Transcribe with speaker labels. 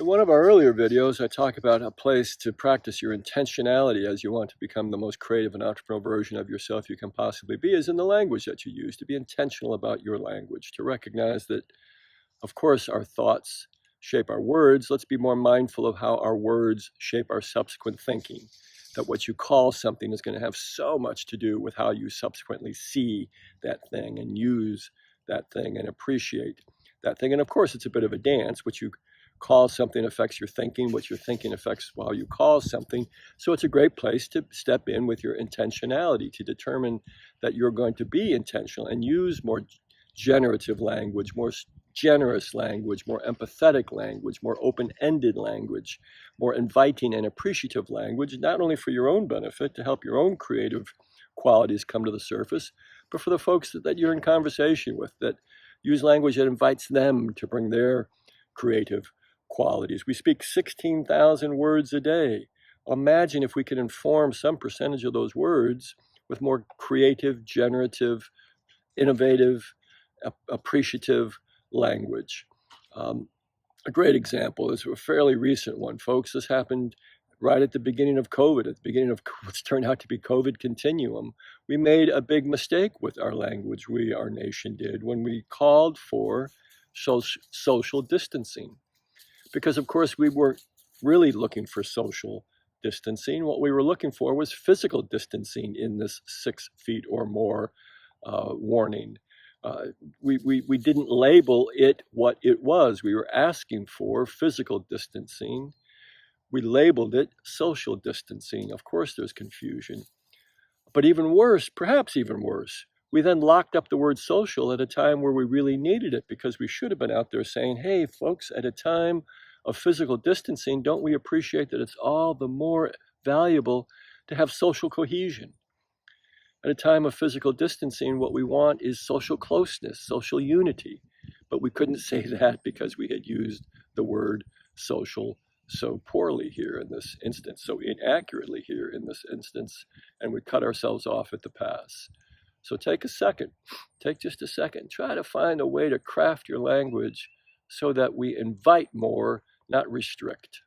Speaker 1: one of our earlier videos, I talk about a place to practice your intentionality as you want to become the most creative and entrepreneurial version of yourself you can possibly be, is in the language that you use, to be intentional about your language, to recognize that, of course, our thoughts shape our words. Let's be more mindful of how our words shape our subsequent thinking, that what you call something is going to have so much to do with how you subsequently see that thing and use that thing and appreciate that thing. And of course, it's a bit of a dance. What you call something affects your thinking. What you're thinking affects how you call something. So it's a great place to step in with your intentionality, to determine that you're going to be intentional and use more generative language, more generous language, more empathetic language, more open-ended language, more inviting and appreciative language, not only for your own benefit, to help your own creative qualities come to the surface, but for the folks that you're in conversation with, that use language that invites them to bring their creative qualities. We speak 16,000 words a day. Imagine if we could inform some percentage of those words with more creative, generative, innovative, appreciative language. A great example is a fairly recent one, folks. This happened right at the beginning of COVID, at the beginning of what's turned out to be COVID continuum. We made a big mistake with our language, our nation did, when we called for social distancing. Because, of course, we weren't really looking for social distancing. What we were looking for was physical distancing in this 6 feet or more warning. We didn't label it what it was. We were asking for physical distancing. We labeled it social distancing. Of course, there's confusion. But even worse, perhaps even worse, we then locked up the word social at a time where we really needed it, because we should have been out there saying, hey, folks, at a time of physical distancing, don't we appreciate that it's all the more valuable to have social cohesion? At a time of physical distancing, what we want is social closeness, social unity. But we couldn't say that because we had used the word social so poorly here in this instance, so inaccurately here in this instance, and we cut ourselves off at the pass. So take just a second, try to find a way to craft your language so that we invite more, not restrict.